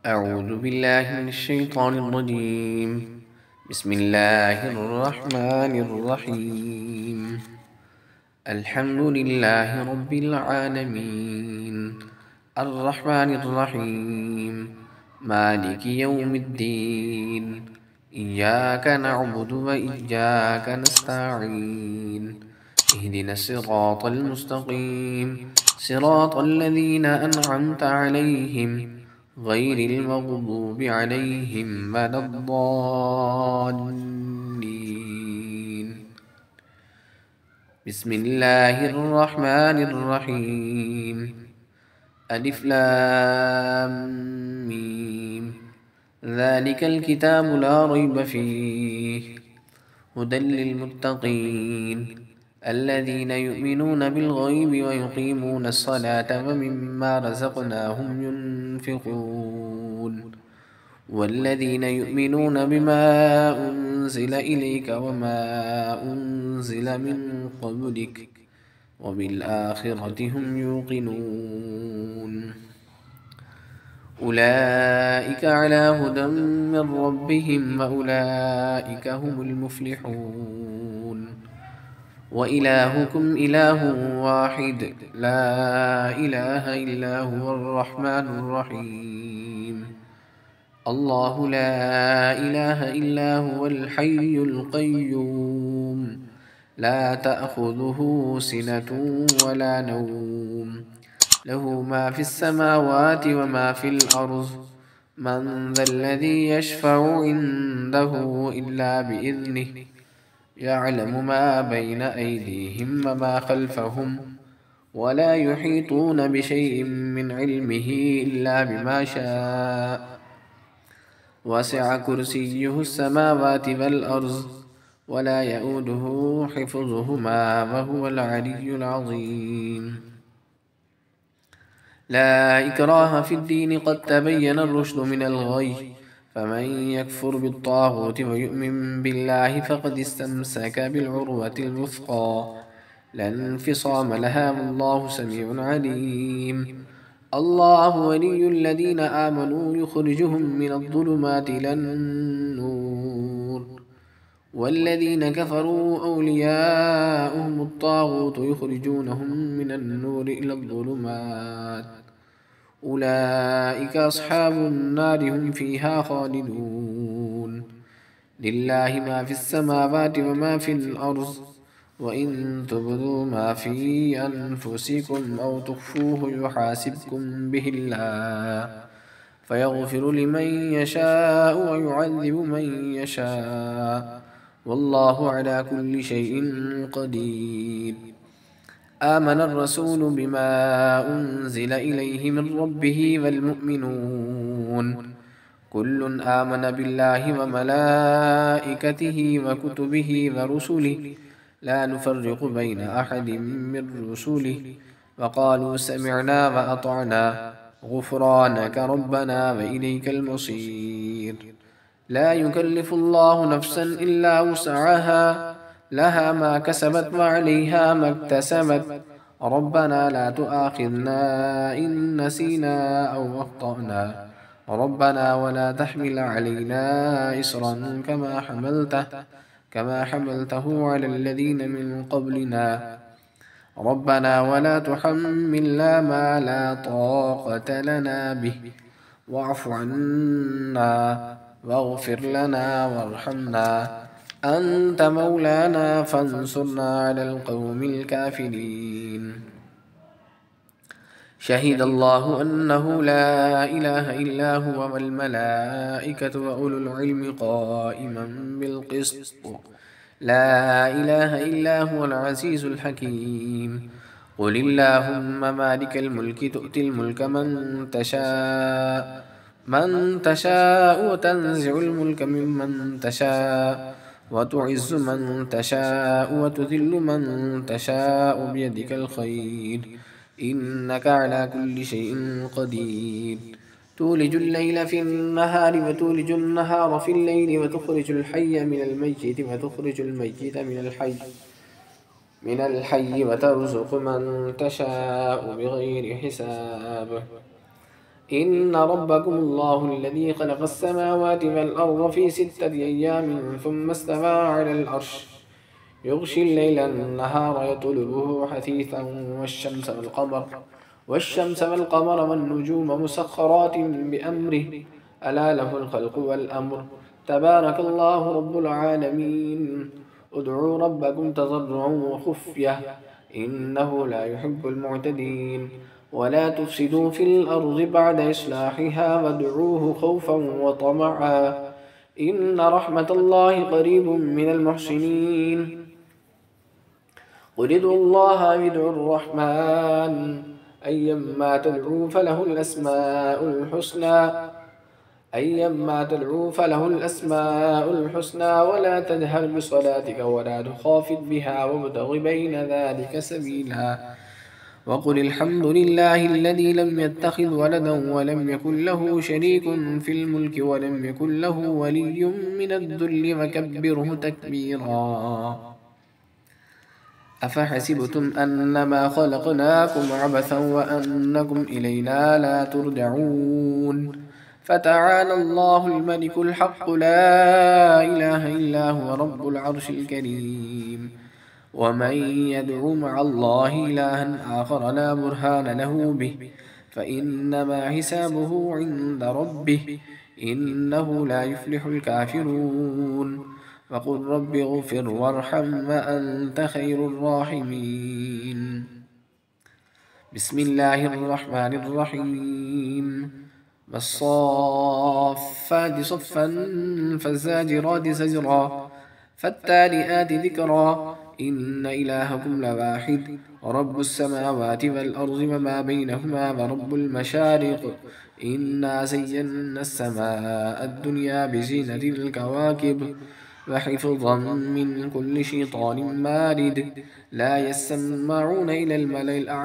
أعوذ بالله من الشيطان الرجيم. بسم الله الرحمن الرحيم. الحمد لله رب العالمين، الرحمن الرحيم، مالك يوم الدين. إياك نعبد وإياك نستعين. اهدنا الصراط المستقيم، صراط الذين أنعمت عليهم غير المغضوب عليهم ولا الضالين. بسم الله الرحمن الرحيم. ألف لام ميم. ذلك الكتاب لا ريب فيه، هدى للمتقين الذين يؤمنون بالغيب ويقيمون الصلاة ومما رزقناهم ينفقون، والذين يؤمنون بما أنزل إليك وما أنزل من قبلك وبالآخرة هم يوقنون. أولئك على هدى من ربهم وأولئك هم المفلحون. وإلهكم إله واحد لا إله إلا هو الرحمن الرحيم. الله لا إله إلا هو الحي القيوم، لا تأخذه سنة ولا نوم، له ما في السماوات وما في الأرض. من ذا الذي يشفع عنده إلا بإذنه، يعلم ما بين أيديهم وما خلفهم، ولا يحيطون بشيء من علمه إلا بما شاء. وسع كرسيه السماوات والأرض، ولا يؤوده حفظهما وهو العلي العظيم. لا إكراه في الدين، قد تبين الرشد من الغي، فمن يكفر بالطاغوت ويؤمن بالله فقد استمسك بالعروة الوثقى، لا انفصام لها والله سميع عليم. الله ولي الذين آمنوا يخرجهم من الظلمات إلى النور، والذين كفروا أولياؤهم الطاغوت يخرجونهم من النور إلى الظلمات. أولئك أصحاب النار هم فيها خالدون. لله ما في السماوات وما في الأرض، وإن تبدوا ما في أنفسكم أو تخفوه يحاسبكم به الله، فيغفر لمن يشاء ويعذب من يشاء، والله على كل شيء قدير. آمن الرسول بما أنزل إليه من ربه والمؤمنون كل آمن بالله وملائكته وكتبه ورسله لا نفرق بين أحد من رسله، وقالوا سمعنا وأطعنا غفرانك ربنا وإليك المصير. لا يكلف الله نفسا إلا وسعها، لها ما كسبت وعليها ما اكتسبت. ربنا لا تؤاخذنا إن نسينا أو أخطأنا، ربنا ولا تحمل علينا إصرا كما حملته على الذين من قبلنا. ربنا ولا تحملنا ما لا طاقة لنا به، واعف عنا واغفر لنا وارحمنا، أنت مولانا فانصرنا على القوم الكافرين. شهد الله أنه لا إله إلا هو والملائكة وأولو العلم قائما بالقسط، لا إله إلا هو العزيز الحكيم. قل اللهم مالك الملك تؤتي الملك من تشاء وتنزع الملك ممن تشاء، وتعز من تشاء وتذل من تشاء بيدك الخير، إنك على كل شيء قدير. تولج الليل في النهار وتولج النهار في الليل، وتخرج الحي من الميت وتخرج الميت من الحي وترزق من تشاء بغير حساب. إن ربكم الله الذي خلق السماوات والأرض في 6 أيام ثم استوى على العرش يغشي الليل النهار يطلبه حثيثا والشمس والقمر والنجوم مسخرات بأمره ألا له الخلق والأمر تبارك الله رب العالمين ادعوا ربكم تضرعا وخفية إنه لا يحب المعتدين ولا تفسدوا في الأرض بعد إصلاحها وادعوه خوفا وطمعا إن رحمة الله قريب من المحسنين قل ادعوا الله أو ادعوا الرحمن أيما تدعوا فله الأسماء الحسنى ولا تجهر بصلاتك ولا تخافت بها وابتغ بين ذلك سبيلا وقل الحمد لله الذي لم يتخذ ولدا ولم يكن له شريك في الملك ولم يكن له ولي من الذل وكبره تكبيرا أفحسبتم أنما خلقناكم عبثا وأنكم إلينا لا ترجعون فتعالى الله الملك الحق لا إله إلا هو رب العرش الكريم ومن يدعو مع الله إلها آخر لا برهان له به فإنما حسابه عند ربه إنه لا يفلح الكافرون وقل رب اغفر وارحم وأنت خير الراحمين بسم الله الرحمن الرحيم والصافات صفا فالزاجرات زجرا فالتاليات ذكرا إن إلهكم لواحد رب السماوات والأرض وما بينهما ورب المشارق إنا زينا السماء الدنيا بزينة الكواكب وحفظا من كل شيطان مارد لا يسمعون إلى الملأ الأعلى